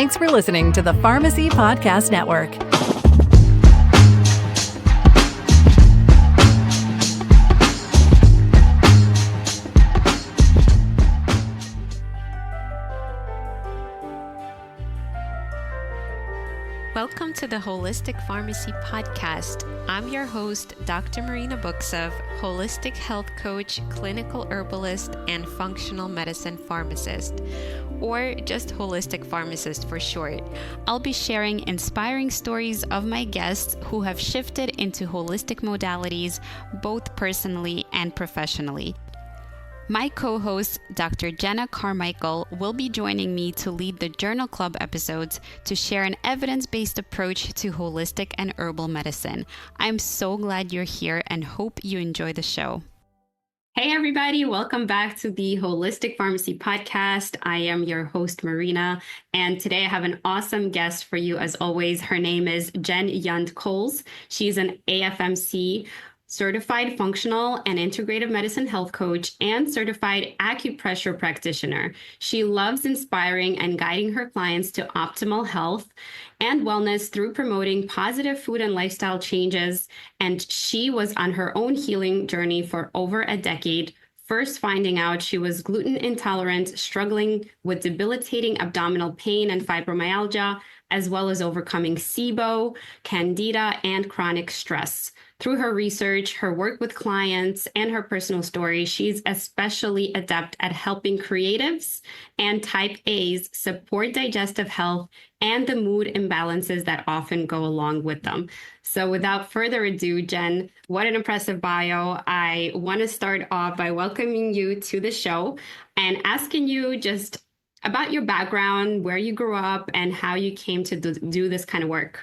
Thanks for listening to the Pharmacy Podcast Network. Welcome to the Holistic Pharmacy Podcast. I'm your host, Dr. Marina Buksov, holistic health coach, clinical herbalist, and functional medicine pharmacist, or just holistic pharmacist for short. I'll be sharing inspiring stories of my guests who have shifted into holistic modalities, both personally and professionally. My co-host, Dr. Jenna Carmichael, will be joining me to lead the Journal Club episodes to share an evidence-based approach to holistic and herbal medicine. I'm so glad you're here and hope you enjoy the show. Hey everybody, welcome back to the Holistic Pharmacy Podcast. I am your host, Marina, and today I have an awesome guest for you as always. Her name is Jen Yundt Coles. She's an AFMC certified functional and integrative medicine health coach and certified acupressure practitioner. She loves inspiring and guiding her clients to optimal health and wellness through promoting positive food and lifestyle changes. And she was on her own healing journey for over a decade, first finding out she was gluten intolerant, struggling with debilitating abdominal pain and fibromyalgia, as well as overcoming SIBO, candida, and chronic stress. Through her research, her work with clients, and her personal story, she's especially adept at helping creatives and type A's support digestive health and the mood imbalances that often go along with them. So without further ado, Jen, what an impressive bio. I want to start off by welcoming you to the show and asking you just about your background, where you grew up, and how you came to do this kind of work.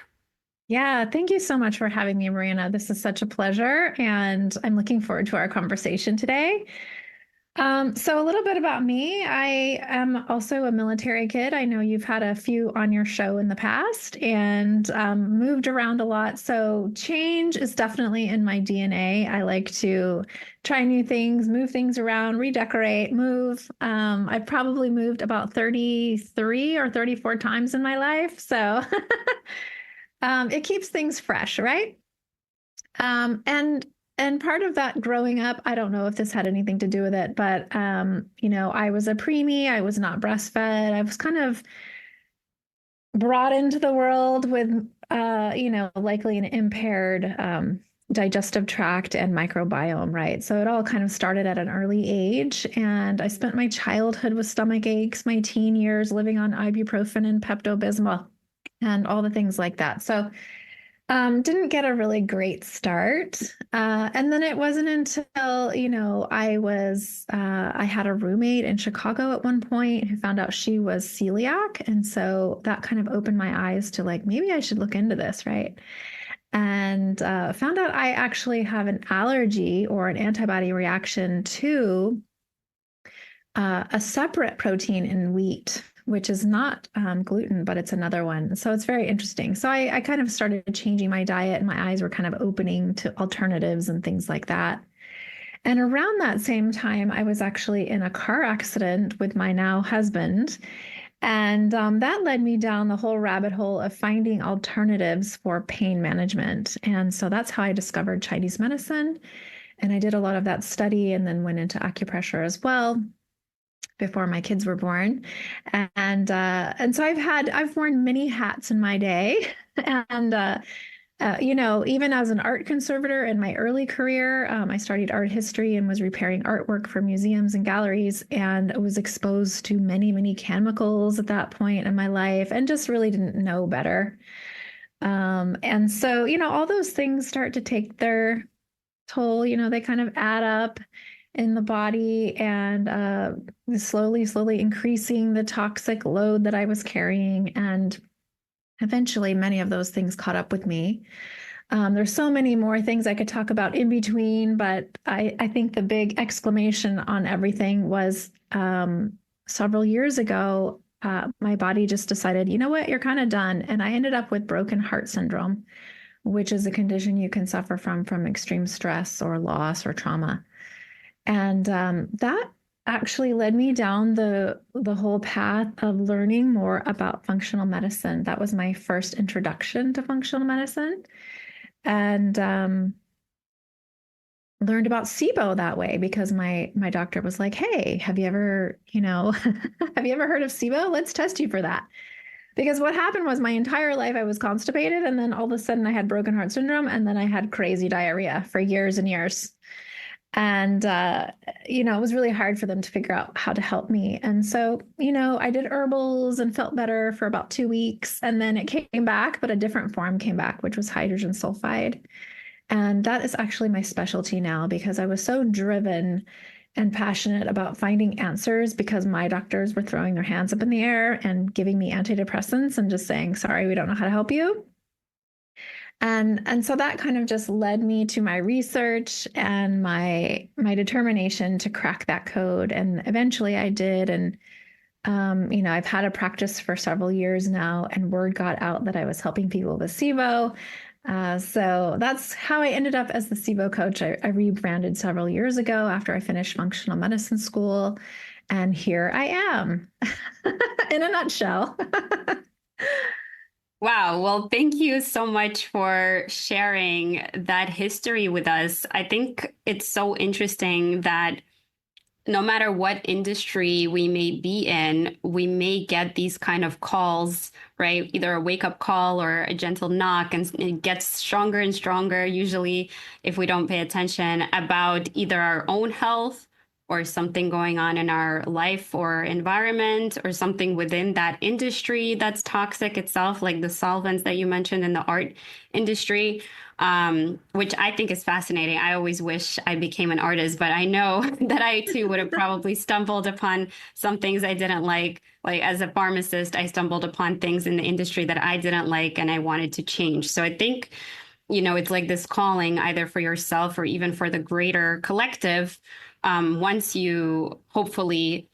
Yeah, thank you so much for having me, Marina. This is such a pleasure, and I'm looking forward to our conversation today. So a little bit about me. I am also a military kid. I know you've had a few on your show in the past and moved around a lot. So change is definitely in my DNA. I like to try new things, move things around, redecorate, move. I've probably moved about 33 or 34 times in my life. So it keeps things fresh, right? And part of that growing up, I don't know if this had anything to do with it, but I was a preemie. I was not breastfed. I was kind of brought into the world with, likely an impaired digestive tract and microbiome, right? So it all kind of started at an early age, and I spent my childhood with stomach aches, my teen years living on ibuprofen and Pepto-Bismol, and all the things like that. So didn't get a really great start. And then it wasn't until, I had a roommate in Chicago at one point who found out she was celiac. And so that kind of opened my eyes to maybe I should look into this, right? And found out I actually have an allergy or an antibody reaction to a separate protein in wheat, which is not gluten, but it's another one. So it's very interesting. So I kind of started changing my diet, and my eyes were kind of opening to alternatives and things like that. And around that same time, I was actually in a car accident with my now husband. And that led me down the whole rabbit hole of finding alternatives for pain management. And so that's how I discovered Chinese medicine. And I did a lot of that study and then went into acupressure as well before my kids were born. And so I've worn many hats in my day. And, even as an art conservator in my early career, I studied art history and was repairing artwork for museums and galleries, and was exposed to many, many chemicals at that point in my life and just really didn't know better. And so, all those things start to take their toll, they kind of add up in the body, and slowly increasing the toxic load that I was carrying. And eventually many of those things caught up with me. There's so many more things I could talk about in between, but I think the big exclamation on everything was several years ago, my body just decided, you know what, you're kind of done. And I ended up with broken heart syndrome, which is a condition you can suffer from extreme stress or loss or trauma. And that actually led me down the whole path of learning more about functional medicine. That was my first introduction to functional medicine, and learned about SIBO that way because my doctor was like, "Hey, have you ever, have you ever heard of SIBO? Let's test you for that." Because what happened was my entire life I was constipated, and then all of a sudden I had broken heart syndrome, and then I had crazy diarrhea for years and years. And, it was really hard for them to figure out how to help me. And so, I did herbals and felt better for about 2 weeks. And then it came back, but a different form came back, which was hydrogen sulfide. And that is actually my specialty now because I was so driven and passionate about finding answers because my doctors were throwing their hands up in the air and giving me antidepressants and just saying, sorry, we don't know how to help you. And so that kind of just led me to my research and my determination to crack that code. And eventually I did. And I've had a practice for several years now, and word got out that I was helping people with SIBO. So that's how I ended up as the SIBO coach. I rebranded several years ago after I finished functional medicine school. And here I am in a nutshell. Wow. Well, thank you so much for sharing that history with us. I think it's so interesting that no matter what industry we may be in, we may get these kind of calls, right? Either a wake up call or a gentle knock, and it gets stronger and stronger, usually, if we don't pay attention, about either our own health or something going on in our life or environment or something within that industry that's toxic itself, like the solvents that you mentioned in the art industry. Which I think is fascinating. I always wish I became an artist, but I know that I too would have probably stumbled upon some things I didn't like. Like as a pharmacist, I stumbled upon things in the industry that I didn't like and I wanted to change. So I think, it's like this calling either for yourself or even for the greater collective. Once you hopefully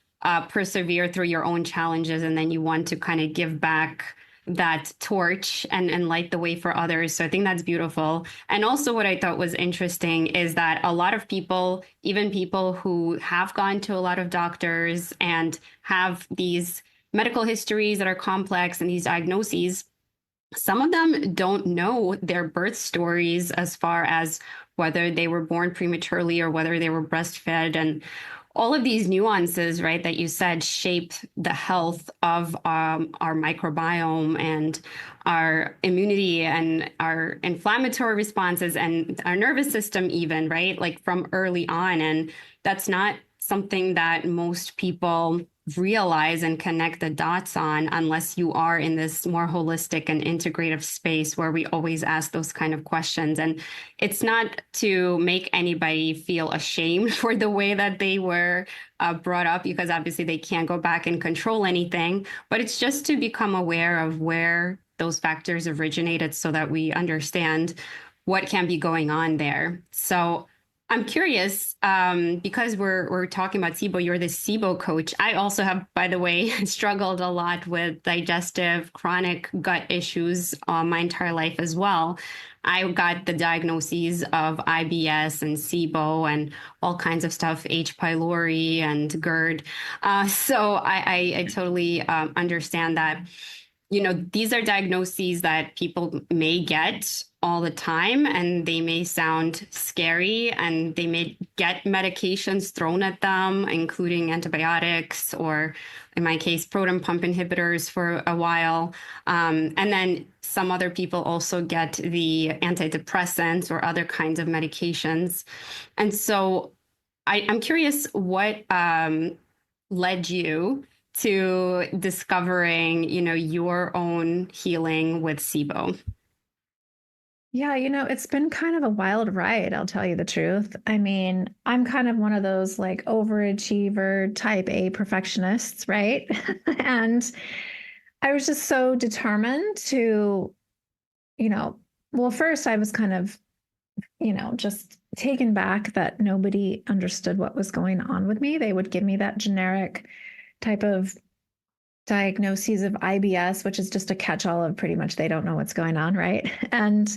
persevere through your own challenges and then you want to kind of give back that torch and light the way for others. So I think that's beautiful. And also what I thought was interesting is that a lot of people, even people who have gone to a lot of doctors and have these medical histories that are complex and these diagnoses, some of them don't know their birth stories as far as whether they were born prematurely or whether they were breastfed. And all of these nuances, right, that you said shape the health of our microbiome and our immunity and our inflammatory responses and our nervous system even, right, like from early on. And that's not something that most people realize and connect the dots on unless you are in this more holistic and integrative space where we always ask those kind of questions. And it's not to make anybody feel ashamed for the way that they were brought up, because obviously they can't go back and control anything, but it's just to become aware of where those factors originated so that we understand what can be going on there. So I'm curious, because we're talking about SIBO, you're the SIBO coach. I also have, by the way, struggled a lot with digestive chronic gut issues my entire life as well. I got the diagnoses of IBS and SIBO and all kinds of stuff, H. pylori and GERD. So I totally understand that. These are diagnoses that people may get all the time, and they may sound scary, and they may get medications thrown at them, including antibiotics, or in my case, proton pump inhibitors for a while. And then some other people also get the antidepressants or other kinds of medications. And so I'm curious what led you to discovering, your own healing with SIBO? Yeah, it's been kind of a wild ride, I'll tell you the truth. I mean, I'm kind of one of those like overachiever type A perfectionists, right? And I was just so determined to, well, first I was kind of, just taken back that nobody understood what was going on with me. They would give me that generic type of diagnoses of IBS, which is just a catch-all of pretty much they don't know what's going on, right? And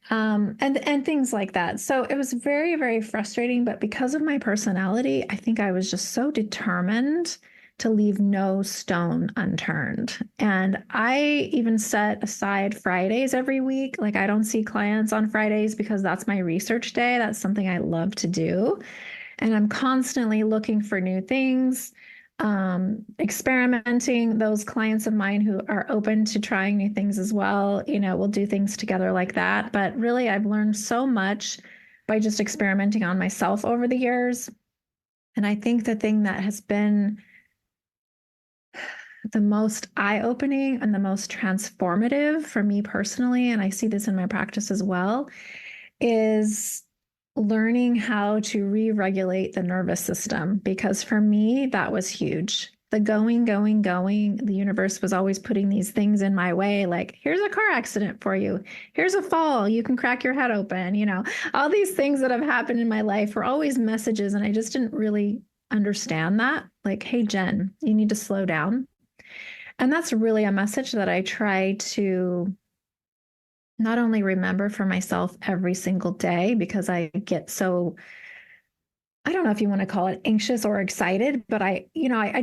And things like that. So it was very, very frustrating. But because of my personality, I think I was just so determined to leave no stone unturned. And I even set aside Fridays every week. Like I don't see clients on Fridays because that's my research day. That's something I love to do. And I'm constantly looking for new things, experimenting. Those clients of mine who are open to trying new things as well, we'll do things together like that. But really, I've learned so much by just experimenting on myself over the years. And I think the thing that has been the most eye-opening and the most transformative for me personally, and I see this in my practice as well, is learning how to re-regulate the nervous system. Because for me, that was huge. The going, the universe was always putting these things in my way, like, here's a car accident for you. Here's a fall. You can crack your head open. All these things that have happened in my life were always messages. And I just didn't really understand that. Like, hey, Jen, you need to slow down. And that's really a message that I try to not only remember for myself every single day, because I get so, I don't know if you want to call it anxious or excited, but I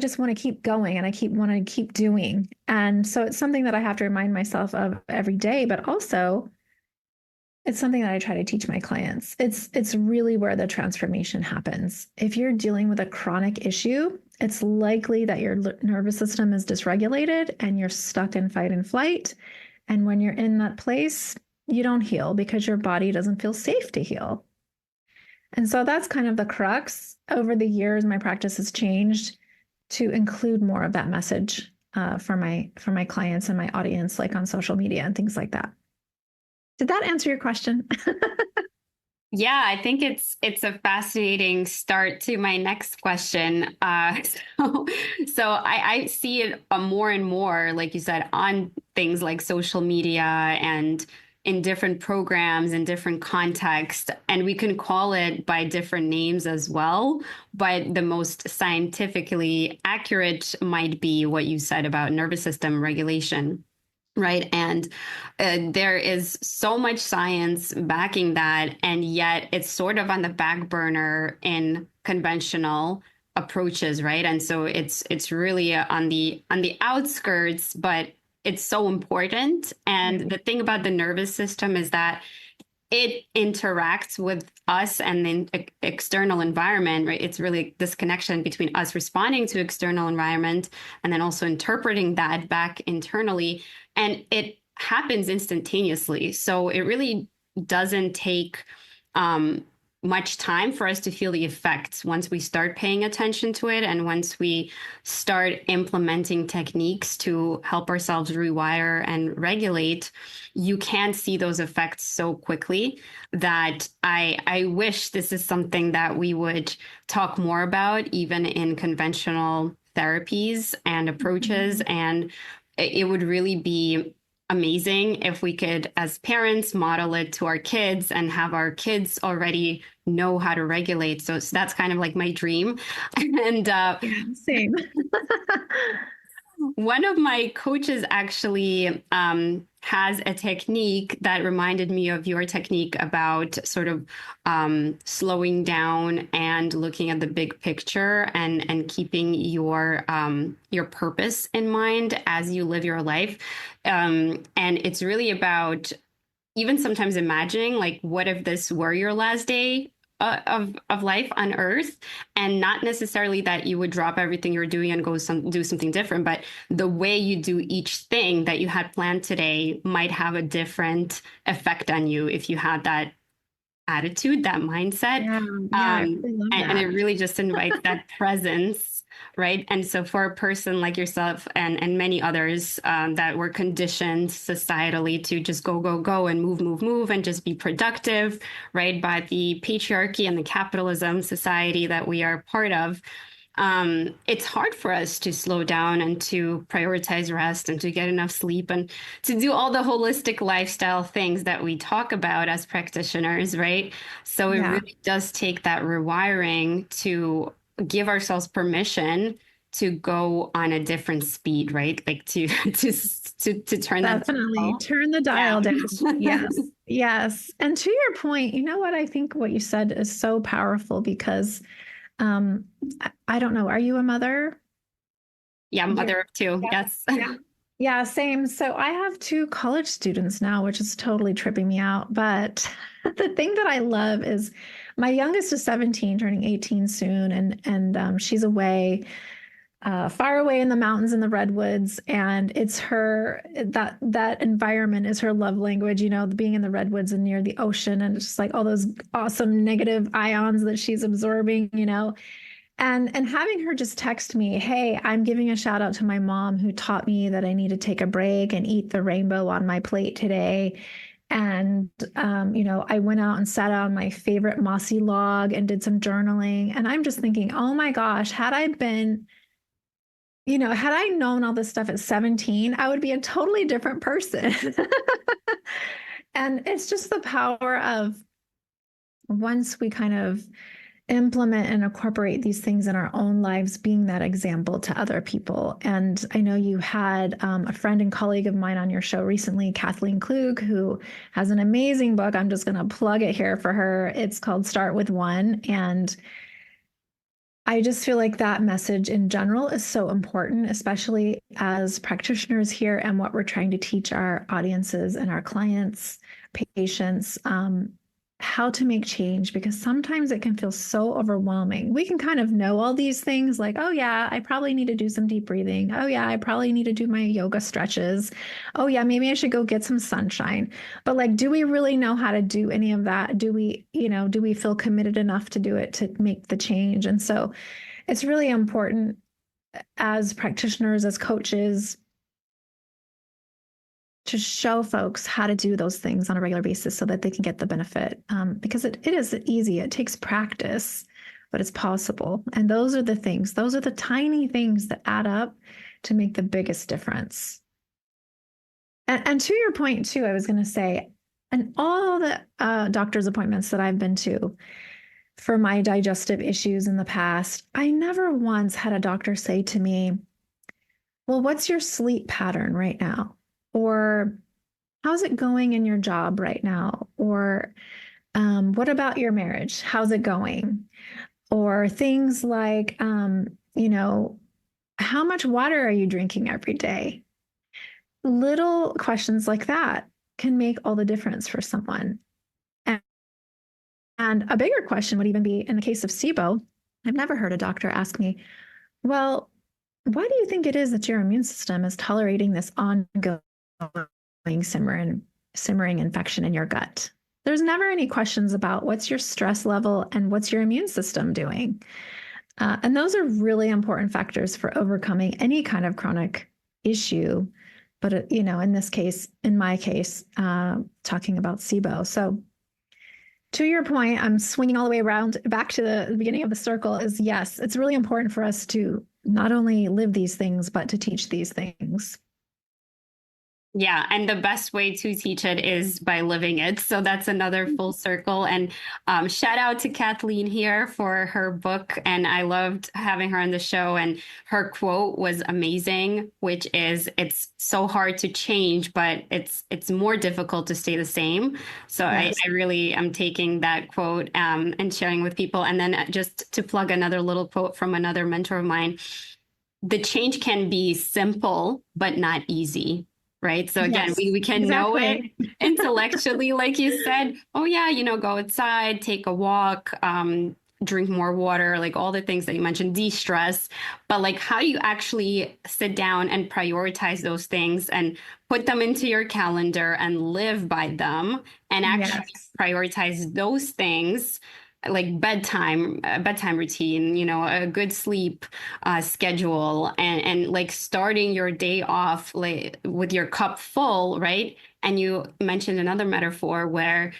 just want to keep going and want to keep doing. And so it's something that I have to remind myself of every day, but also it's something that I try to teach my clients. It's really where the transformation happens. If you're dealing with a chronic issue, it's likely that your nervous system is dysregulated and you're stuck in fight and flight. And when you're in that place, you don't heal because your body doesn't feel safe to heal. And so that's kind of the crux. Over the years, my practice has changed to include more of that message for my clients and my audience, like on social media and things like that. Did that answer your question? Yeah, I think it's a fascinating start to my next question. So I see it more and more, like you said, on things like social media and in different programs in different contexts, and we can call it by different names as well. But the most scientifically accurate might be what you said about nervous system regulation. Right. And there is so much science backing that, and yet it's sort of on the back burner in conventional approaches. Right. And so it's really on the outskirts, but it's so important. And the thing about the nervous system is that it interacts with us and the external environment, right? It's really this connection between us responding to external environment and then also interpreting that back internally. And it happens instantaneously. So it really doesn't take much time for us to feel the effects once we start paying attention to it and once we start implementing techniques to help ourselves rewire and regulate. You can see those effects so quickly that I wish this is something that we would talk more about, even in conventional therapies and approaches. And it would really be amazing if we could, as parents, model it to our kids and have our kids already know how to regulate. So that's kind of like my dream. And Same. one of my coaches actually has a technique that reminded me of your technique about sort of slowing down and looking at the big picture and keeping your purpose in mind as you live your life. And it's really about even sometimes imagining, like, what if this were your last day of life on Earth, and not necessarily that you would drop everything you're doing and go do something different, but the way you do each thing that you had planned today might have a different effect on you if you had that attitude, that mindset. I really love that. And it really just invites that presence, right? And so for a person like yourself and many others that were conditioned societally to just go and move and just be productive, right? By the patriarchy and the capitalism society that we are part of, it's hard for us to slow down and to prioritize rest and to get enough sleep and to do all the holistic lifestyle things that we talk about as practitioners, right? So it really does take that rewiring to give ourselves permission to go on a different speed, right? Like to turn that Definitely dial turn the dial down. down. Yes. Yes. And to your point, you know what? I think what you said is so powerful because um, I don't know. Are you a mother? Yeah, mother of two. Yeah. Yes. Yeah. Yeah, same. So I have two college students now, which is totally tripping me out. But the thing that I love is my youngest is 17, turning 18 soon, and she's away, far away in the mountains in the redwoods, and it's her that environment is her love language. You know, being in the redwoods and near the ocean, and it's just like all those awesome negative ions that she's absorbing. You know, and having her just text me, hey, I'm giving a shout out to my mom who taught me that I need to take a break and eat the rainbow on my plate today. And, you know, I went out and sat on my favorite mossy log and did some journaling. And I'm just thinking, oh my gosh, had I been, you know, had I known all this stuff at 17, I would be a totally different person. And it's just the power of once we kind of implement and incorporate these things in our own lives, being that example to other people. And I know you had a friend and colleague of mine on your show recently, Kathleen Klug, who has an amazing book. I'm just going to plug it here for her. It's called Start with One. And I just feel like that message in general is so important, especially as practitioners here and what we're trying to teach our audiences and our clients, patients, how to make change, because sometimes it can feel so overwhelming. We can kind of know all these things like, oh, yeah, I probably need to do some deep breathing. Oh, yeah, I probably need to do my yoga stretches. Oh, yeah, maybe I should go get some sunshine. But like, do we really know how to do any of that? Do we, you know, do we feel committed enough to do it to make the change? And so it's really important as practitioners, as coaches, to show folks how to do those things on a regular basis so that they can get the benefit. Because it is easy. It takes practice, but it's possible. And those are the things, those are the tiny things that add up to make the biggest difference. And to your point, too, I was going to say, and all the doctor's appointments that I've been to for my digestive issues in the past, I never once had a doctor say to me, well, what's your sleep pattern right now? Or how's it going in your job right now? Or what about your marriage? How's it going? Or things like, you know, how much water are you drinking every day? Little questions like that can make all the difference for someone. And a bigger question would even be in the case of SIBO. I've never heard a doctor ask me, well, why do you think it is that your immune system is tolerating this ongoing simmering infection in your gut? There's never any questions about what's your stress level and what's your immune system doing. And those are really important factors for overcoming any kind of chronic issue. But, you know, in this case, in my case, talking about SIBO. So to your point, I'm swinging all the way around back to the beginning of the circle is yes, it's really important for us to not only live these things, but to teach these things. Yeah, and the best way to teach it is by living it. So that's another full circle. And shout out to Kathleen here for her book. And I loved having her on the show. And her quote was amazing, which is, "It's so hard to change, but it's more difficult to stay the same." So yes. I really am taking that quote and sharing with people. And then just to plug another little quote from another mentor of mine, the change can be simple, but not easy. Right. So again, yes, we can know it intellectually, like you said, oh, yeah, you know, go outside, take a walk, drink more water, like all the things that you mentioned, de-stress. But like, how do you actually sit down and prioritize those things and put them into your calendar and live by them and actually prioritize those things? Like bedtime routine, you know, a good sleep schedule, and like starting your day off like with your cup full, right? And you mentioned another metaphor where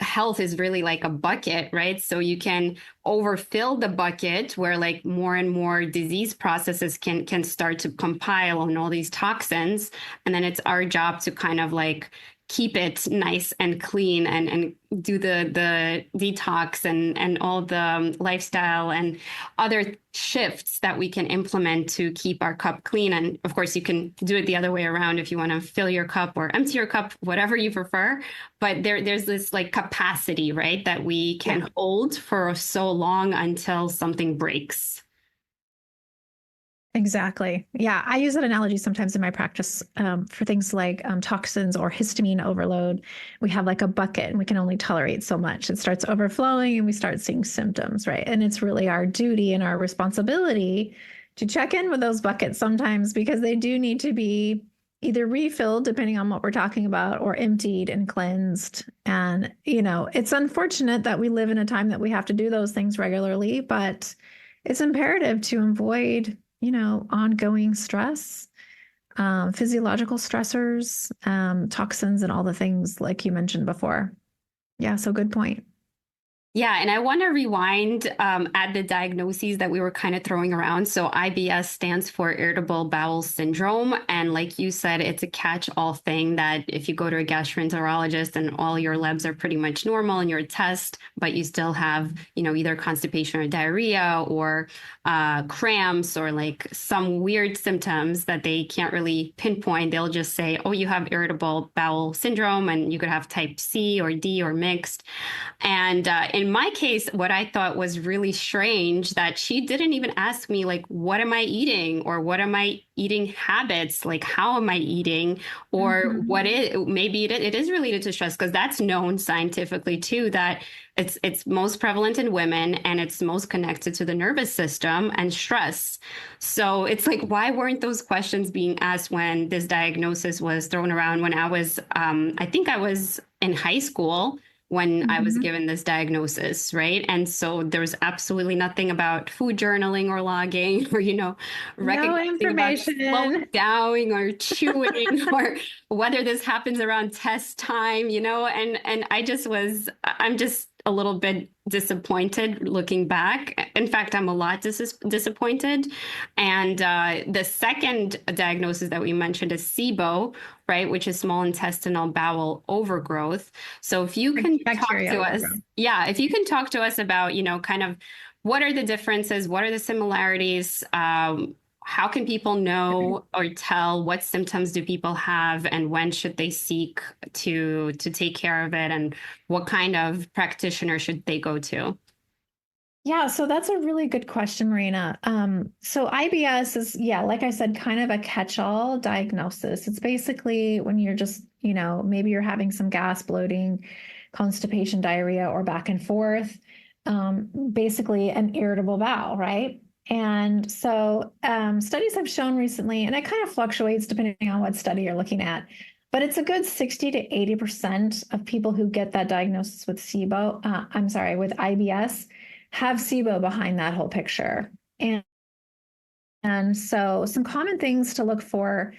health is really like a bucket, right? So you can overfill the bucket where like more and more disease processes can start to compile on all these toxins, and then it's our job to kind of like keep it nice and clean and do the detox and all the lifestyle and other shifts that we can implement to keep our cup clean. And of course, you can do it the other way around if you want to fill your cup or empty your cup, whatever you prefer. But there's this like capacity, right, that we can hold for so long until something breaks. Exactly. Yeah. I use that analogy sometimes in my practice for things like toxins or histamine overload. We have like a bucket and we can only tolerate so much. It starts overflowing and we start seeing symptoms, right? And it's really our duty and our responsibility to check in with those buckets sometimes because they do need to be either refilled, depending on what we're talking about, or emptied and cleansed. And, it's unfortunate that we live in a time that we have to do those things regularly, but it's imperative to avoid ongoing stress, physiological stressors, toxins, and all the things like you mentioned before. Yeah, so good point. Yeah, and I want to rewind at the diagnoses that we were kind of throwing around. So IBS stands for irritable bowel syndrome. And like you said, it's a catch-all thing that if you go to a gastroenterologist and all your labs are pretty much normal in your test, but you still have, either constipation or diarrhea or cramps or like some weird symptoms that they can't really pinpoint, they'll just say, oh, you have irritable bowel syndrome, and you could have type C or D or mixed. And in my case, what I thought was really strange that she didn't even ask me, like, what am I eating or what am I eating habits? Like, how am I eating? Or maybe it is related to stress, because that's known scientifically too, that it's most prevalent in women and it's most connected to the nervous system and stress. So it's like, why weren't those questions being asked when this diagnosis was thrown around when I was, I think I was in high school when I was given this diagnosis, right? And so there's absolutely nothing about food journaling or logging or, recognizing about slowing down or chewing or whether this happens around test time, and I'm just a little bit disappointed looking back. In fact, I'm a lot disappointed. And the second diagnosis that we mentioned is SIBO, right, which is small intestinal bowel overgrowth. So if you can talk to us, if you can talk to us about, kind of what are the differences, what are the similarities, how can people know or tell what symptoms do people have and when should they seek to take care of it, and what kind of practitioner should they go to? Yeah, so that's a really good question, Marina. So IBS is, like I said, kind of a catch-all diagnosis. It's basically when you're just, maybe you're having some gas, bloating, constipation, diarrhea, or back and forth, basically an irritable bowel, right? And so studies have shown recently, and it kind of fluctuates depending on what study you're looking at, but it's a good 60 to 80% of people who get that diagnosis with with IBS have SIBO behind that whole picture. And so some common things to look for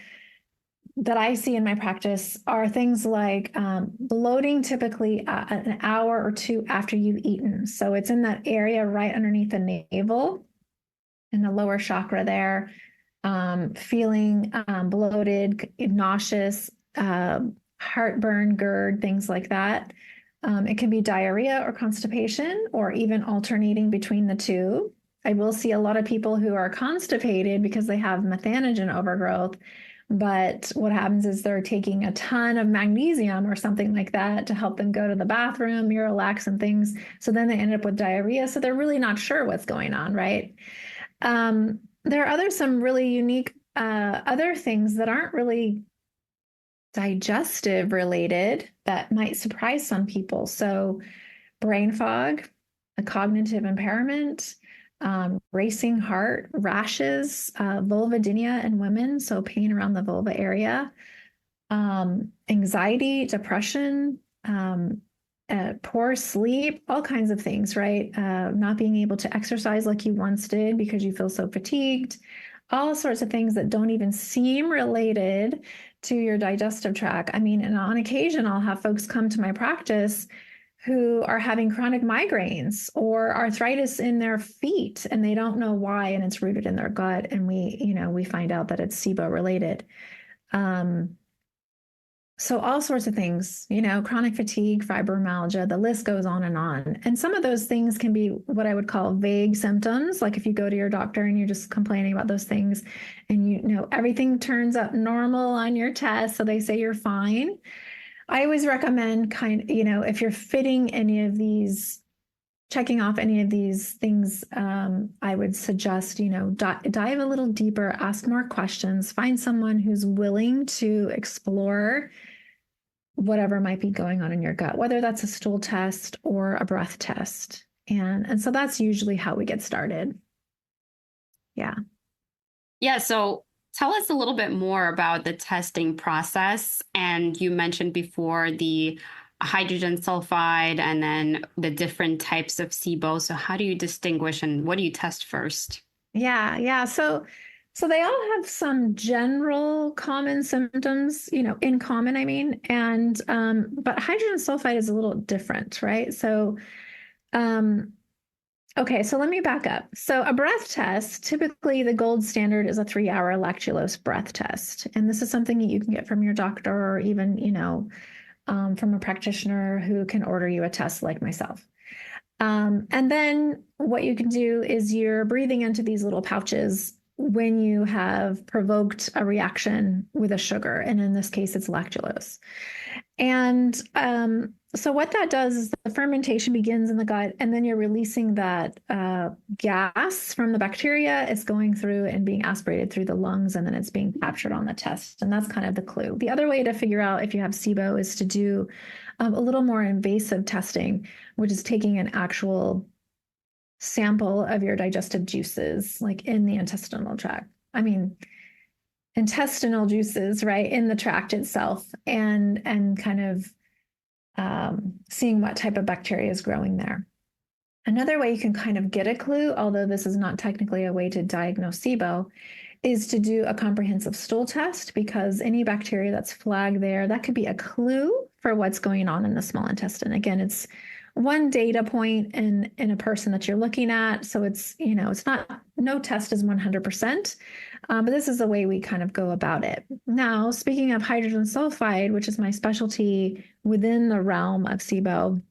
that I see in my practice are things like bloating typically an hour or two after you've eaten. So it's in that area right underneath the navel, in the lower chakra there, feeling bloated, nauseous, heartburn, GERD, things like that. It can be diarrhea or constipation, or even alternating between the two. I will see a lot of people who are constipated because they have methanogen overgrowth, but what happens is they're taking a ton of magnesium or something like that to help them go to the bathroom, Miralax and things. So then they end up with diarrhea. So they're really not sure what's going on, right? There are some really unique other things that aren't really digestive related that might surprise some people. So brain fog, a cognitive impairment, racing heart, rashes, vulvodynia in women, so pain around the vulva area, anxiety, depression, poor sleep, all kinds of things, right? Not being able to exercise like you once did because you feel so fatigued, all sorts of things that don't even seem related to your digestive tract. I mean, and on occasion, I'll have folks come to my practice who are having chronic migraines or arthritis in their feet, and they don't know why, and it's rooted in their gut. And we find out that it's SIBO related. So all sorts of things, chronic fatigue, fibromyalgia, the list goes on and on. And some of those things can be what I would call vague symptoms. Like if you go to your doctor and you're just complaining about those things and everything turns up normal on your test, so they say you're fine. I always recommend if you're fitting any of these, checking off any of these things, I would suggest, dive a little deeper, ask more questions, find someone who's willing to explore whatever might be going on in your gut, whether that's a stool test or a breath test. And so that's usually how we get started. Yeah. Yeah. So tell us a little bit more about the testing process. And you mentioned before the hydrogen sulfide and then the different types of SIBO. So how do you distinguish and what do you test first? Yeah. So they all have some general common symptoms, in common, I mean, and but hydrogen sulfide is a little different, right? So okay, so let me back up. So a breath test, typically the gold standard is a 3-hour lactulose breath test. And this is something that you can get from your doctor or even, from a practitioner who can order you a test like myself. And then what you can do is you're breathing into these little pouches when you have provoked a reaction with a sugar. And in this case, it's lactulose. And so what that does is the fermentation begins in the gut, and then you're releasing that gas from the bacteria. It's going through and being aspirated through the lungs, and then it's being captured on the test. And that's kind of the clue. The other way to figure out if you have SIBO is to do a little more invasive testing, which is taking an actual sample of your digestive juices, like in the intestinal tract. I mean, intestinal juices, right, in the tract itself, and kind of seeing what type of bacteria is growing there. Another way you can kind of get a clue, although this is not technically a way to diagnose SIBO, is to do a comprehensive stool test, because any bacteria that's flagged there, that could be a clue for what's going on in the small intestine. Again, it's one data point in a person that you're looking at. So it's, it's not, no test is 100%, but this is the way we kind of go about it. Now, speaking of hydrogen sulfide, which is my specialty within the realm of SIBO,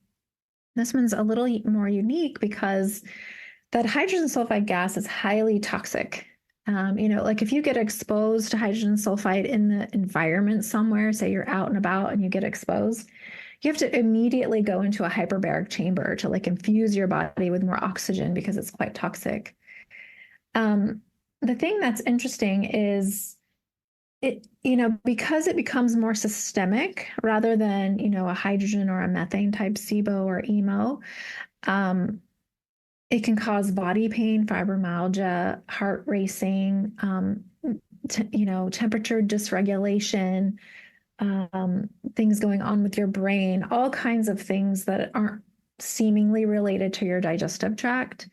this one's a little more unique because that hydrogen sulfide gas is highly toxic. Like if you get exposed to hydrogen sulfide in the environment somewhere, say you're out and about and you get exposed, you have to immediately go into a hyperbaric chamber to like infuse your body with more oxygen because it's quite toxic. The thing that's interesting is it, because it becomes more systemic rather than, a hydrogen or a methane type SIBO or EMO, it can cause body pain, fibromyalgia, heart racing, temperature dysregulation, things going on with your brain, all kinds of things that aren't seemingly related to your digestive tract,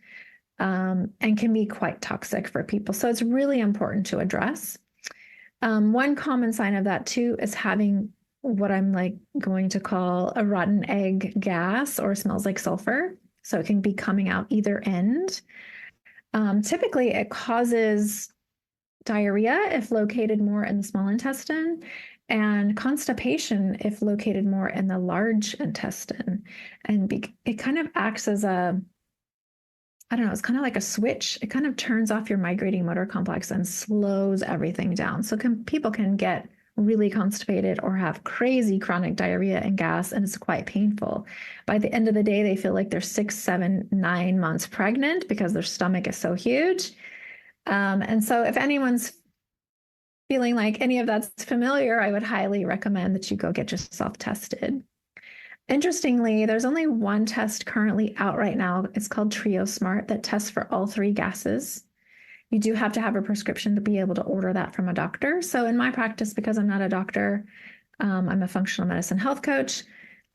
and can be quite toxic for people. So it's really important to address. One common sign of that too is having what I'm going to call a rotten egg gas, or smells like sulfur. So it can be coming out either end. Typically it causes diarrhea if located more in the small intestine, and constipation if located more in the large intestine. And it kind of acts as it's kind of like a switch. It kind of turns off your migrating motor complex and slows everything down. So people can get really constipated or have crazy chronic diarrhea and gas, and it's quite painful. By the end of the day, they feel like they're 6, 7, 9 months pregnant because their stomach is so huge. And so if anyone's feeling like any of that's familiar, I would highly recommend that you go get yourself tested. Interestingly, there's only one test currently out right now. It's called Trio Smart, that tests for all 3 gases. You do have to have a prescription to be able to order that from a doctor. So in my practice, because I'm not a doctor, I'm a functional medicine health coach,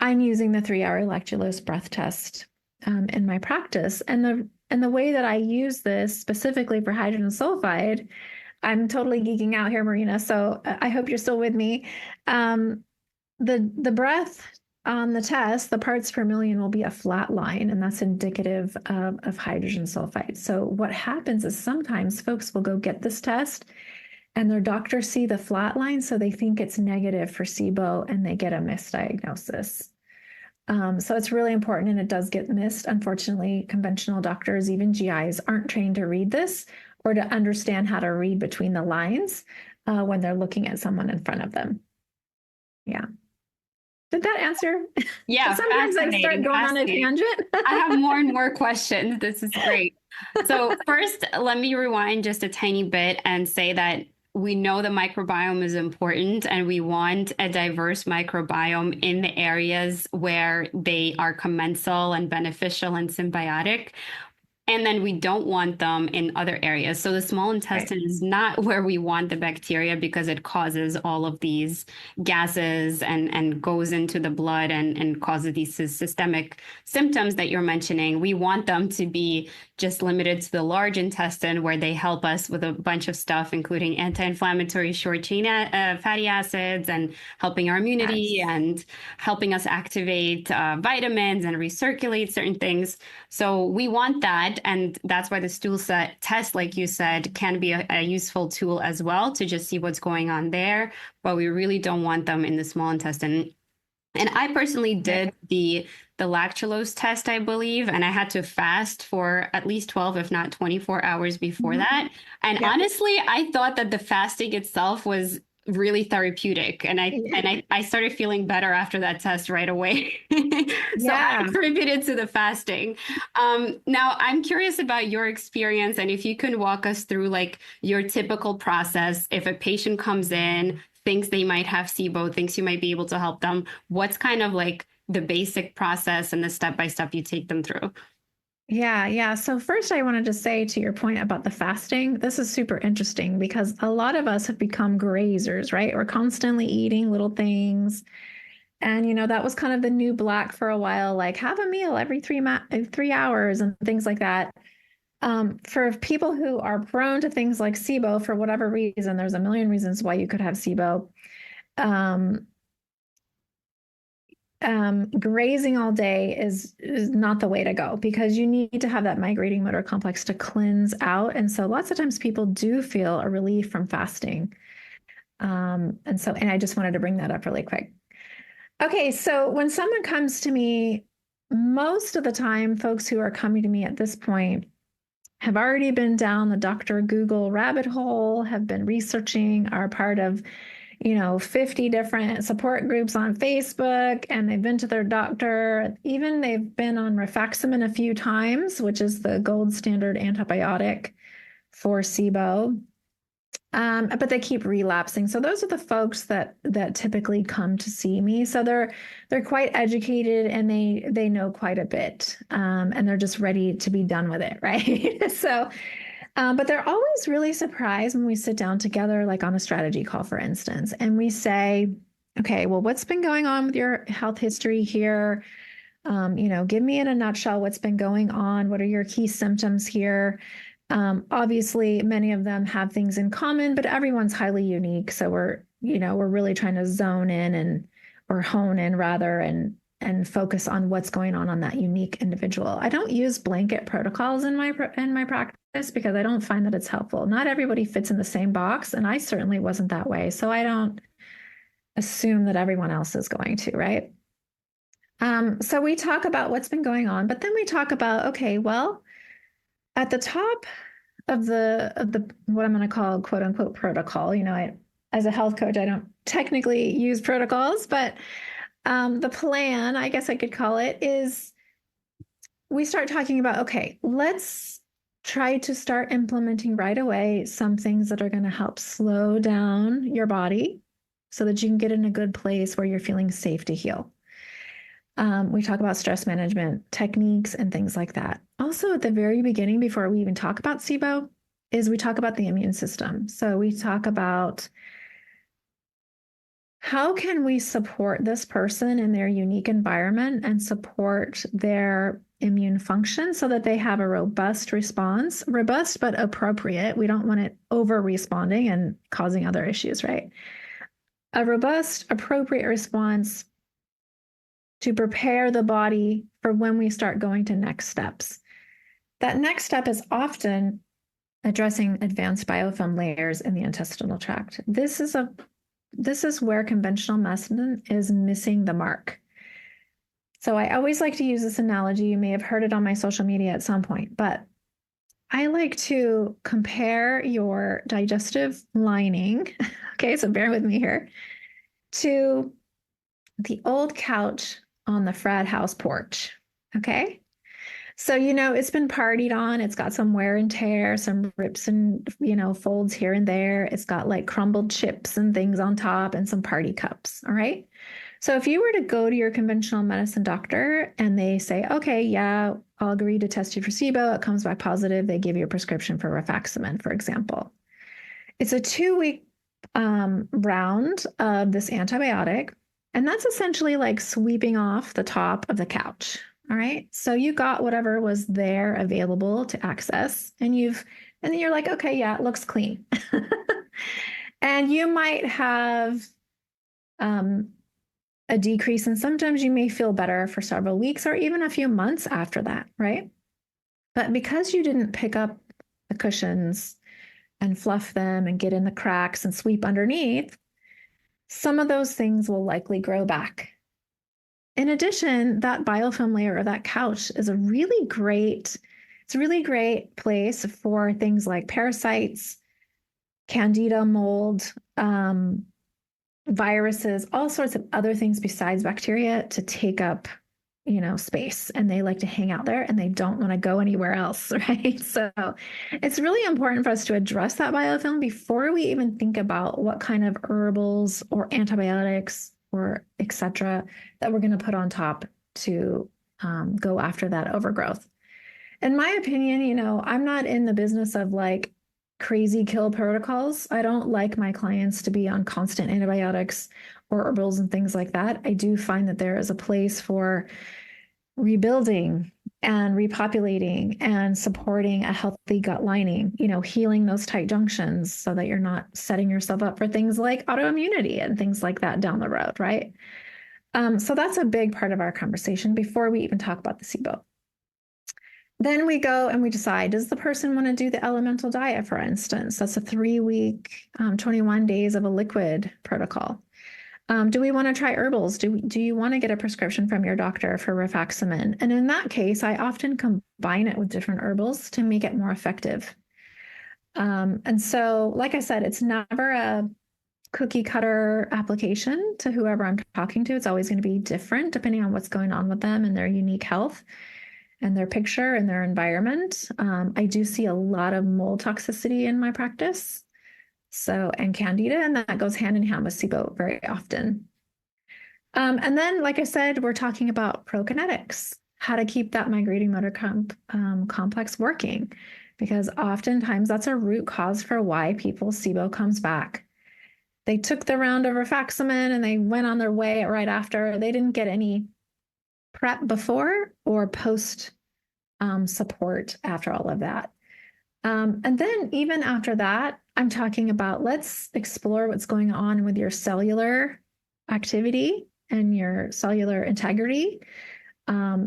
I'm using the 3-hour lactulose breath test in my practice. And the way that I use this specifically for hydrogen sulfide, I'm totally geeking out here, Marina, so I hope you're still with me. The breath on the test, the parts per million will be a flat line, and that's indicative of hydrogen sulfide. So what happens is sometimes folks will go get this test and their doctors see the flat line, so they think it's negative for SIBO and they get a misdiagnosis. So it's really important, and it does get missed. Unfortunately, conventional doctors, even GIs, aren't trained to read this or to understand how to read between the lines when they're looking at someone in front of them. Yeah. Did that answer? Yeah, Sometimes I start going on a tangent. I have more and more questions. This is great. So first, let me rewind just a tiny bit and say that we know the microbiome is important, and we want a diverse microbiome in the areas where they are commensal and beneficial and symbiotic. And then we don't want them in other areas. So the small intestine is not where we want the bacteria, because it causes all of these gases and goes into the blood and causes these systemic symptoms that you're mentioning. We want them to be just limited to the large intestine, where they help us with a bunch of stuff, including anti-inflammatory short chain fatty acids, and helping our immunity, and helping us activate vitamins and recirculate certain things. So we want that. And that's why the stool set test, like you said, can be a useful tool as well, to just see what's going on there. But we really don't want them in the small intestine. And I personally did the lactulose test, I believe, and I had to fast for at least 12, if not 24 hours before that. And honestly, I thought that the fasting itself was really therapeutic, and I started feeling better after that test right away. So I attributed to the fasting. Now I'm curious about your experience, and if you can walk us through like your typical process. If a patient comes in, thinks they might have SIBO, thinks you might be able to help them, what's kind of like the basic process and the step-by-step you take them through? Yeah. So first, I wanted to say, to your point about the fasting, this is super interesting, because a lot of us have become grazers, right? We're constantly eating little things. And, that was kind of the new black for a while, like have a meal every 3 hours and things like that. For people who are prone to things like SIBO, for whatever reason, there's a million reasons why you could have SIBO. Grazing all day is not the way to go, because you need to have that migrating motor complex to cleanse out. And so lots of times people do feel a relief from fasting. And I just wanted to bring that up really quick. Okay, so when someone comes to me, most of the time, folks who are coming to me at this point have already been down the Dr. Google rabbit hole, have been researching, are part of 50 different support groups on Facebook, and they've been to their doctor. Even they've been on rifaximin a few times, which is the gold standard antibiotic for SIBO. But they keep relapsing. So those are the folks that typically come to see me. So they're quite educated, and they know quite a bit, and they're just ready to be done with it, right? So. But they're always really surprised when we sit down together, like on a strategy call, for instance, and we say, okay, well, what's been going on with your health history here? Give me in a nutshell what's been going on. What are your key symptoms here? Obviously, many of them have things in common, but everyone's highly unique. So we're really trying to zone in or hone in rather, and focus on what's going on that unique individual. I don't use blanket protocols in my practice, because I don't find that it's helpful. Not everybody fits in the same box, and I certainly wasn't that way. So I don't assume that everyone else is going to, right? So we talk about what's been going on, but then we talk about, okay, well, at the top of the what I'm going to call quote unquote protocol, as a health coach, I don't technically use protocols, but the plan, I guess I could call it, is we start talking about, okay, let's try to start implementing right away some things that are going to help slow down your body so that you can get in a good place where you're feeling safe to heal. We talk about stress management techniques and things like that. Also, at the very beginning, before we even talk about SIBO, is we talk about the immune system. So we talk about how can we support this person in their unique environment and support their immune function so that they have a robust response, robust but appropriate. We don't want it over responding and causing other issues, right? A robust, appropriate response to prepare the body for when we start going to next steps. That next step is often addressing advanced biofilm layers in the intestinal tract. This is where conventional medicine is missing the mark. So I always like to use this analogy. You may have heard it on my social media at some point, but I like to compare your digestive lining, okay, so bear with me here, to the old couch on the frat house porch, okay? So, it's been partied on. It's got some wear and tear, some rips and, folds here and there. It's got like crumbled chips and things on top and some party cups. All right. So if you were to go to your conventional medicine doctor and they say, okay, yeah, I'll agree to test you for SIBO. It comes back positive. They give you a prescription for rifaximin, for example. It's a 2-week round of this antibiotic. And that's essentially like sweeping off the top of the couch. All right. So you got whatever was there available to access, and then you're like, okay, yeah, it looks clean. And you might have a decrease in symptoms. You may feel better for several weeks or even a few months after that, right? But because you didn't pick up the cushions and fluff them and get in the cracks and sweep underneath, some of those things will likely grow back. In addition, that biofilm layer or that couch is a really great place for things like parasites, candida mold, viruses, all sorts of other things besides bacteria to take up, space. And they like to hang out there and they don't want to go anywhere else, right? So it's really important for us to address that biofilm before we even think about what kind of herbals or antibiotics or et cetera that we're going to put on top to go after that overgrowth. In my opinion, I'm not in the business of like crazy kill protocols. I don't like my clients to be on constant antibiotics or herbals and things like that. I do find that there is a place for rebuilding and repopulating and supporting a healthy gut lining, healing those tight junctions so that you're not setting yourself up for things like autoimmunity and things like that down the road, right? So that's a big part of our conversation before we even talk about the SIBO. Then we go and we decide, does the person want to do the elemental diet, for instance? That's a 3-week, 21 days of a liquid protocol. Do we want to try herbals? Do you want to get a prescription from your doctor for rifaximin? And in that case, I often combine it with different herbals to make it more effective. And so, like I said, it's never a cookie cutter application to whoever I'm talking to. It's always going to be different depending on what's going on with them and their unique health and their picture and their environment. I do see a lot of mold toxicity in my practice. And candida, and that goes hand in hand with SIBO very often. And then, like I said, we're talking about prokinetics, how to keep that migrating motor complex working, because oftentimes that's a root cause for why people's SIBO comes back. They took the round of rifaximin and they went on their way right after. They didn't get any prep before or post support after all of that. And then even after that, I'm talking about let's explore what's going on with your cellular activity and your cellular integrity,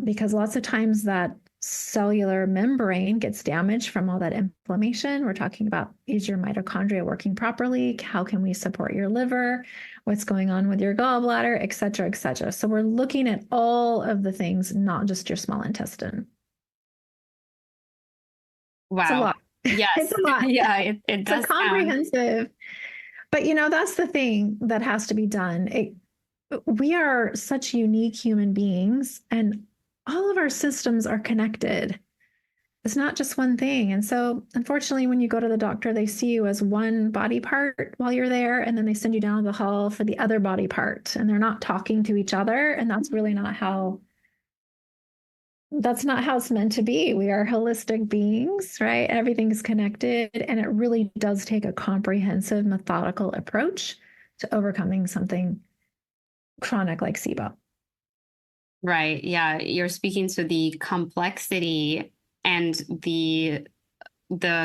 because lots of times that cellular membrane gets damaged from all that inflammation. We're talking about, is your mitochondria working properly? How can we support your liver? What's going on with your gallbladder, et cetera, et cetera. So we're looking at all of the things, not just your small intestine. Wow. It's a lot. Yes. It's a lot. Yeah, it does it's comprehensive. But that's the thing that has to be done. We are such unique human beings, and all of our systems are connected. It's not just one thing. And so, unfortunately, when you go to the doctor, they see you as one body part while you're there, and then they send you down the hall for the other body part, and they're not talking to each other. And that's really not how it's meant to be. We are holistic beings, right? Everything's connected, and it really does take a comprehensive, methodical approach to overcoming something chronic like SIBO. Right. Yeah. You're speaking to the complexity and the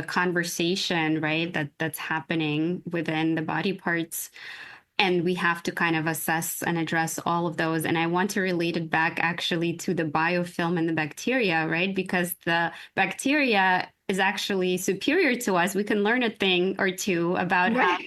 conversation, right? That's happening within the body parts. And we have to kind of assess and address all of those. And I want to relate it back actually to the biofilm and the bacteria, right? Because the bacteria is actually superior to us. We can learn a thing or two about how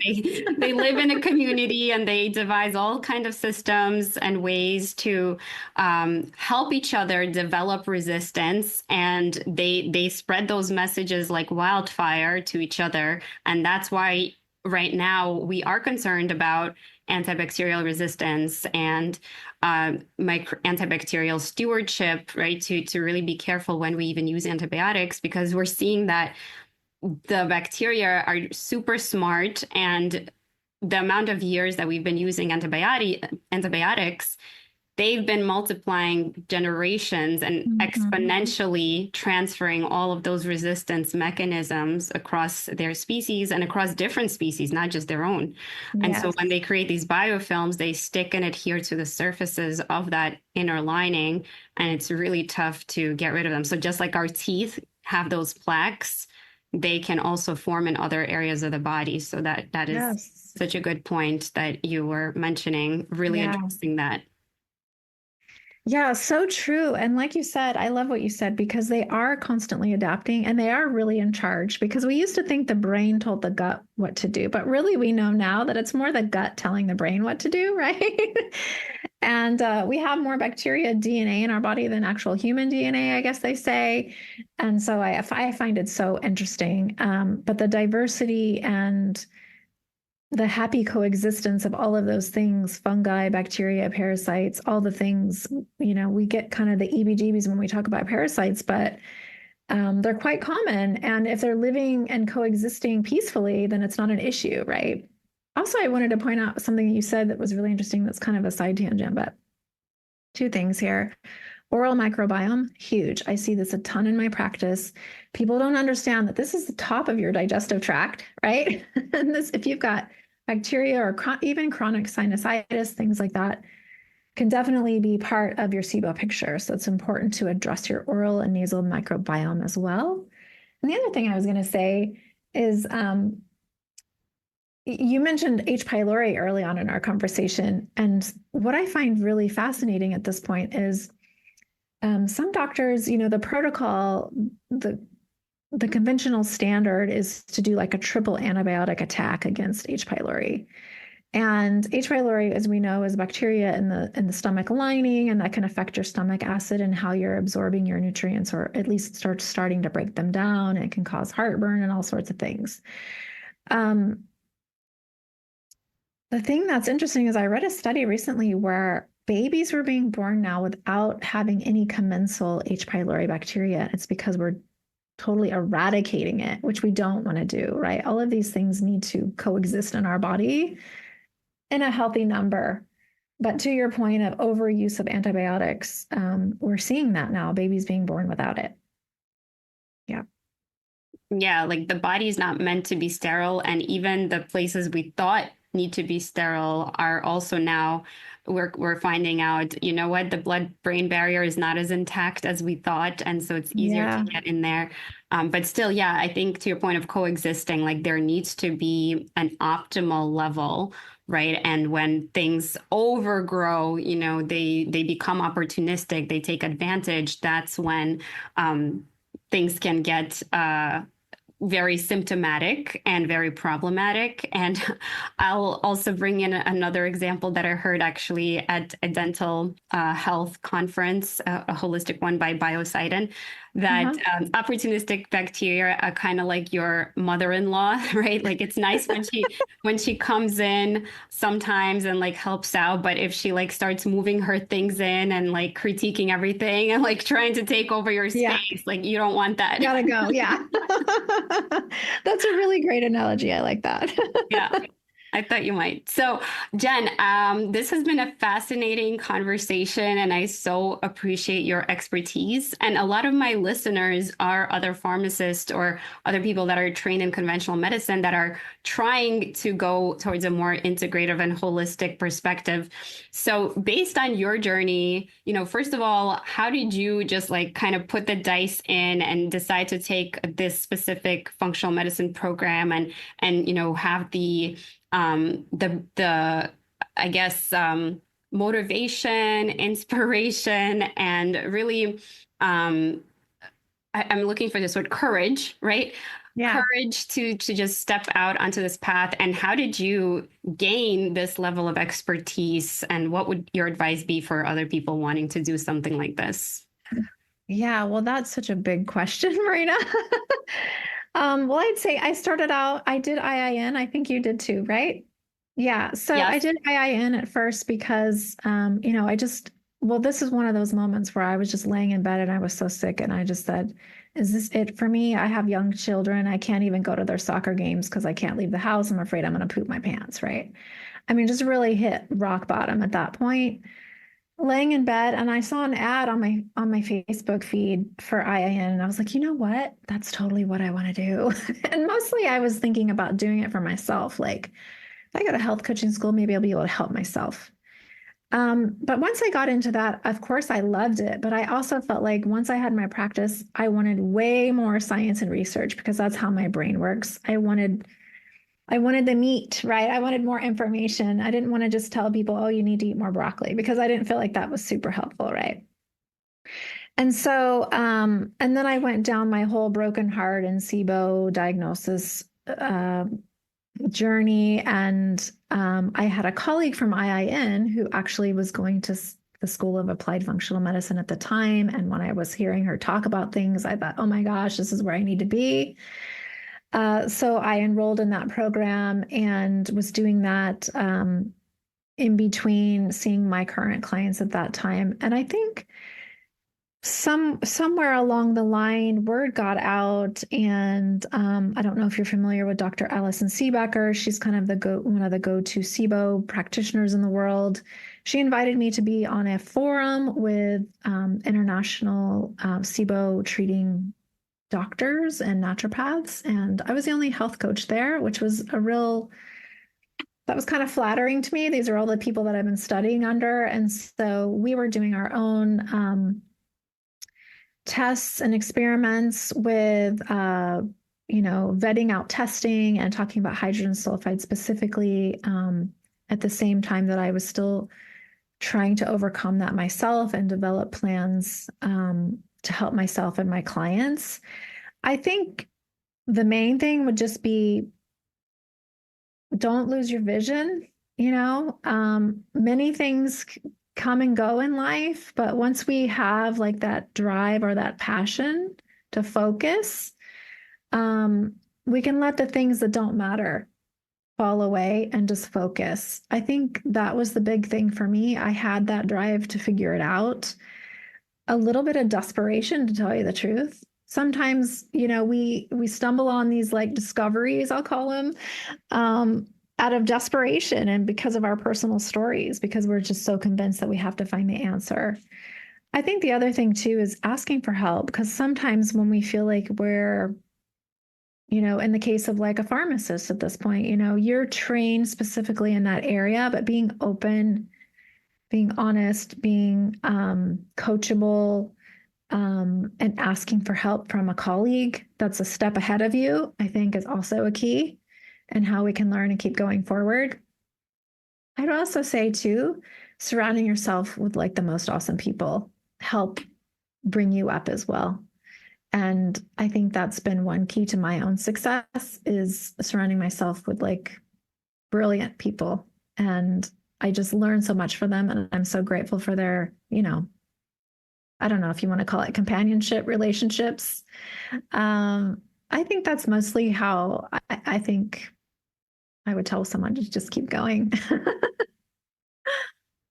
they live in a community, and they devise all kind of systems and ways to help each other develop resistance. And they spread those messages like wildfire to each other. And that's why right now we are concerned about antibacterial resistance and antibacterial stewardship, right? To really be careful when we even use antibiotics, because we're seeing that the bacteria are super smart, and the amount of years that we've been using antibiotics, they've been multiplying generations and exponentially transferring all of those resistance mechanisms across their species and across different species, not just their own. And so when they create these biofilms, they stick and adhere to the surfaces of that inner lining, and it's really tough to get rid of them. So just like our teeth have those plaques, they can also form in other areas of the body. So that is such a good point that you were mentioning, really addressing that. Yeah, so true. And like you said, I love what you said, because they are constantly adapting and they are really in charge, because we used to think the brain told the gut what to do, but really we know now that it's more the gut telling the brain what to do, right? And we have more bacteria DNA in our body than actual human DNA, I guess they say. And so I find it so interesting. But the diversity and the happy coexistence of all of those things, fungi, bacteria, parasites, all the things, we get kind of the EBGBs when we talk about parasites, but they're quite common. And if they're living and coexisting peacefully, then it's not an issue, right? Also, I wanted to point out something you said that was really interesting. That's kind of a side tangent, but two things here. Oral microbiome, huge. I see this a ton in my practice. People don't understand that this is the top of your digestive tract, right? And this, if you've got bacteria or even chronic sinusitis, things like that, can definitely be part of your SIBO picture. So it's important to address your oral and nasal microbiome as well. And the other thing I was going to say is, you mentioned H. pylori early on in our conversation. And what I find really fascinating at this point is some doctors, the protocol, the conventional standard is to do like a triple antibiotic attack against H. pylori. And H. pylori, as we know, is bacteria in the stomach lining, and that can affect your stomach acid and how you're absorbing your nutrients, or at least starting to break them down. And it can cause heartburn and all sorts of things. The thing that's interesting is I read a study recently where babies were being born now without having any commensal H. pylori bacteria. It's because we're totally eradicating it, which we don't want to do, right? All of these things need to coexist in our body in a healthy number. But to your point of overuse of antibiotics, we're seeing that now, babies being born without it. Yeah. Yeah, like the body's not meant to be sterile. And even the places we thought need to be sterile are also now, we're finding out, you know what, the blood-brain barrier is not as intact as we thought. And so it's easier to get in there. But still, yeah, I think to your point of coexisting, like there needs to be an optimal level, right? And when things overgrow, they become opportunistic, they take advantage. That's when things can get very symptomatic and very problematic. And I'll also bring in another example that I heard actually at a dental health conference, a holistic one by Biocidin, that opportunistic bacteria are kind of like your mother-in-law, right? Like it's nice when she comes in sometimes and like helps out, but if she like starts moving her things in and like critiquing everything and like trying to take over your space, like you don't want that. Gotta go. Yeah. That's a really great analogy. I like that. Yeah. I thought you might. So, Jen, this has been a fascinating conversation, and I so appreciate your expertise. And a lot of my listeners are other pharmacists or other people that are trained in conventional medicine that are trying to go towards a more integrative and holistic perspective. So, based on your journey, first of all, how did you just like kind of put the dice in and decide to take this specific functional medicine program and have the the I guess motivation, inspiration, and really I'm looking for this word courage, right? Yeah. Courage to just step out onto this path. And how did you gain this level of expertise? And what would your advice be for other people wanting to do something like this? Yeah, well, that's such a big question, Marina. Well, I'd say I started out, I did IIN. I think you did too, right? Yeah. So I Yes. did IIN at first because, well, this is one of those moments where I was just laying in bed and I was so sick. And I just said, is this it for me? I have young children. I can't even go to their soccer games because I can't leave the house. I'm afraid I'm going to poop my pants, right? I mean, just really hit rock bottom at that point, laying in bed, and I saw an ad on my Facebook feed for IIN, and I was like, you know what? That's totally what I want to do. And mostly I was thinking about doing it for myself. Like, if I go to health coaching school, maybe I'll be able to help myself. But once I got into that, of course, I loved it. But I also felt like once I had my practice, I wanted way more science and research because that's how my brain works. I wanted the meat, right? I wanted more information. I didn't want to just tell people, oh, you need to eat more broccoli because I didn't feel like that was super helpful, right? And so, and then I went down my whole broken heart and SIBO diagnosis journey. And I had a colleague from IIN who actually was going to the School of Applied Functional Medicine at the time. And when I was hearing her talk about things, I thought, oh my gosh, this is where I need to be. So I enrolled in that program and was doing that in between seeing my current clients at that time. And I think somewhere along the line, word got out, and I don't know if you're familiar with Dr. Alison Seebecker. She's kind of one of the go-to SIBO practitioners in the world. She invited me to be on a forum with international SIBO treating doctors and naturopaths, and I was the only health coach there, which was that was kind of flattering to me. These are all the people that I've been studying under, and so we were doing our own tests and experiments with vetting out testing and talking about hydrogen sulfide specifically, at the same time that I was still trying to overcome that myself and develop plans to help myself and my clients. I think the main thing would just be don't lose your vision. Many things come and go in life, but once we have like that drive or that passion to focus, we can let the things that don't matter fall away and just focus. I think that was the big thing for me. I had that drive to figure it out, a little bit of desperation, to tell you the truth. Sometimes, we stumble on these like discoveries, I'll call them, out of desperation and because of our personal stories, because we're just so convinced that we have to find the answer. I think the other thing too is asking for help, because sometimes when we feel like we're, in the case of like a pharmacist at this point, you're trained specifically in that area, but being open, being honest, being coachable, and asking for help from a colleague that's a step ahead of you, I think is also a key, and how we can learn and keep going forward. I'd also say too, surrounding yourself with like the most awesome people help bring you up as well. And I think that's been one key to my own success, is surrounding myself with like brilliant people. And I just learned so much from them. And I'm so grateful for their, I don't know if you want to call it companionship, relationships. I think that's mostly how I think I would tell someone to just keep going.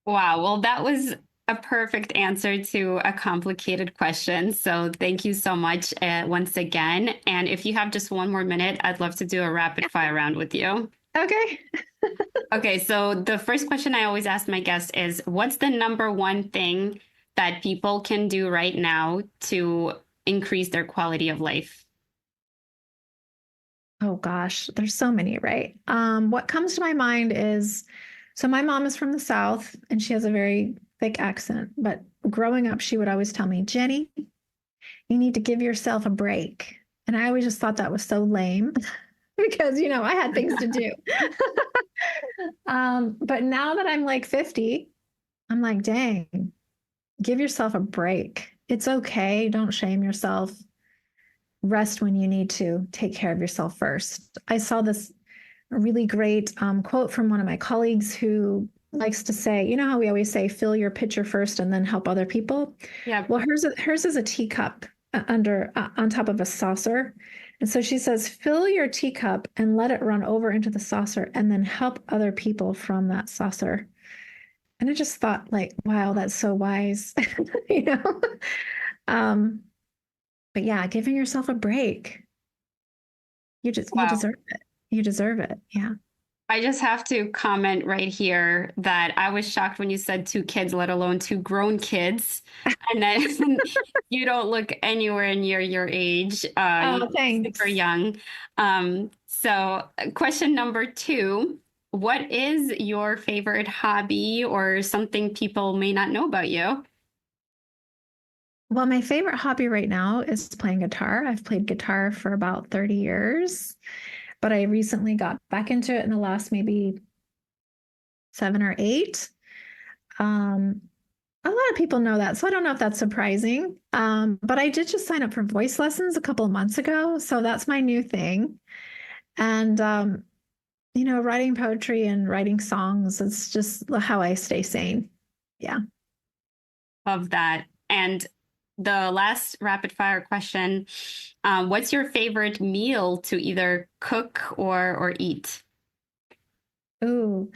Wow. Well, that was a perfect answer to a complicated question. So thank you so much once again. And if you have just one more minute, I'd love to do a rapid fire round with you. Okay. Okay. So the first question I always ask my guests is, what's the number one thing that people can do right now to increase their quality of life? Oh gosh, there's so many, right? What comes to my mind is, so my mom is from the South and she has a very thick accent, but growing up, she would always tell me, Jenny, you need to give yourself a break. And I always just thought that was so lame. because, I had things to do. But now that I'm like 50, I'm like, dang, give yourself a break. It's okay. Don't shame yourself. Rest when you need to. Take care of yourself first. I saw this really great quote from one of my colleagues who likes to say, you know how we always say, fill your pitcher first and then help other people? Yeah. Well, hers is a teacup on top of a saucer. And so she says, fill your teacup and let it run over into the saucer and then help other people from that saucer. And I just thought, like, wow, that's so wise, you know? But yeah, giving yourself a break. You deserve it. You deserve it. Yeah. I just have to comment right here that I was shocked when you said 2 kids, let alone 2 grown kids. And then you don't look anywhere near your age. Oh, thanks. Super young. So question number 2, what is your favorite hobby or something people may not know about you? Well, my favorite hobby right now is playing guitar. I've played guitar for about 30 years, but I recently got back into it in the last maybe 7 or 8. A lot of people know that, so I don't know if that's surprising. But I did just sign up for voice lessons a couple of months ago, so that's my new thing. And writing poetry and writing songs, it's just how I stay sane. Yeah. Love that. And the last rapid fire question, what's your favorite meal to either cook or eat? Ooh.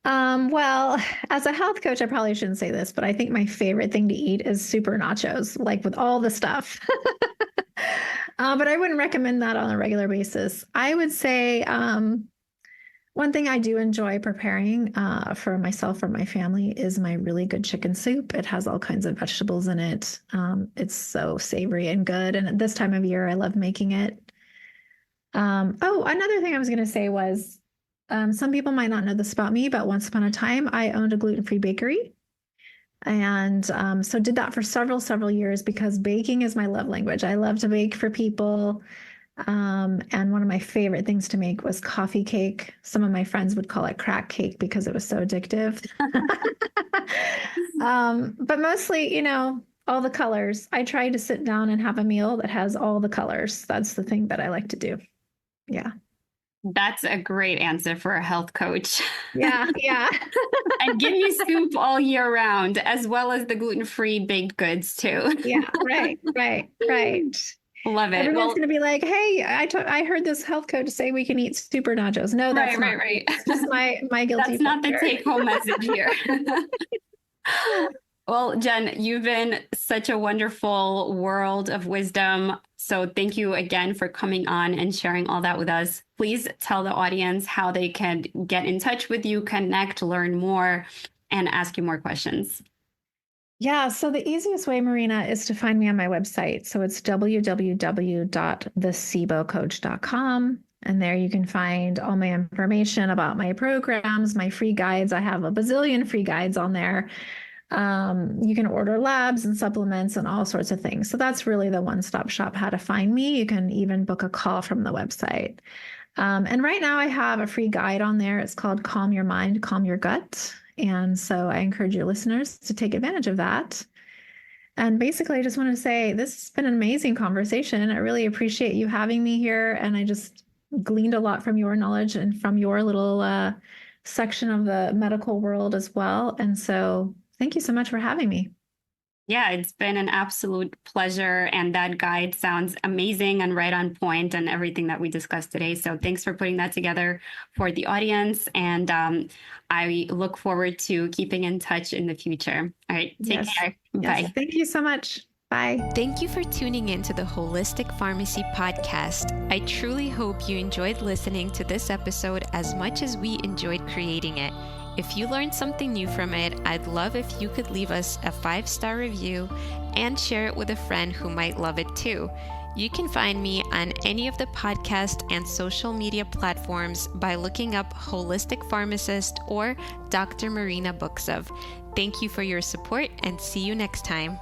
Well, as a health coach, I probably shouldn't say this, but I think my favorite thing to eat is super nachos, like with all the stuff. But I wouldn't recommend that on a regular basis. I would say one thing I do enjoy preparing for myself or my family is my really good chicken soup. It has all kinds of vegetables in it. It's so savory and good. And at this time of year, I love making it. Another thing I was going to say was some people might not know this about me, but once upon a time, I owned a gluten-free bakery. And so did that for several years because baking is my love language. I love to bake for people. And one of my favorite things to make was coffee cake. Some of my friends would call it crack cake because it was so addictive. But mostly, all the colors. I try to sit down and have a meal that has all the colors. That's the thing that I like to do. Yeah. That's a great answer for a health coach. Yeah. And give me soup all year round, as well as the gluten-free baked goods too. Yeah, right. Love it. Everyone's going to be like, hey, I heard this health coach say we can eat super nachos. No, that's not. Right. It's just my guilty That's not the pleasure. take-home message here. Well, Jen, you've been such a wonderful world of wisdom. So thank you again for coming on and sharing all that with us. Please tell the audience how they can get in touch with you, connect, learn more, and ask you more questions. Yeah, so the easiest way, Marina, is to find me on my website. So it's www.thesibocoach.com. And there you can find all my information about my programs, my free guides. I have a bazillion free guides on there. You can order labs and supplements and all sorts of things. So that's really the one-stop shop, how to find me. You can even book a call from the website. And right now I have a free guide on there. It's called Calm Your Mind, Calm Your Gut. And so I encourage your listeners to take advantage of that. And basically, I just want to say this has been an amazing conversation. I really appreciate you having me here. And I just gleaned a lot from your knowledge and from your little section of the medical world as well. And so thank you so much for having me. Yeah, it's been an absolute pleasure. And that guide sounds amazing and right on point and everything that we discussed today. So thanks for putting that together for the audience. And I look forward to keeping in touch in the future. All right, take care. Yes. Bye. Thank you so much. Bye. Thank you for tuning in to the Holistic Pharmacy Podcast. I truly hope you enjoyed listening to this episode as much as we enjoyed creating it. If you learned something new from it, I'd love if you could leave us a 5-star review and share it with a friend who might love it too. You can find me on any of the podcast and social media platforms by looking up Holistic Pharmacist or Dr. Marina Buksov. Thank you for your support and see you next time.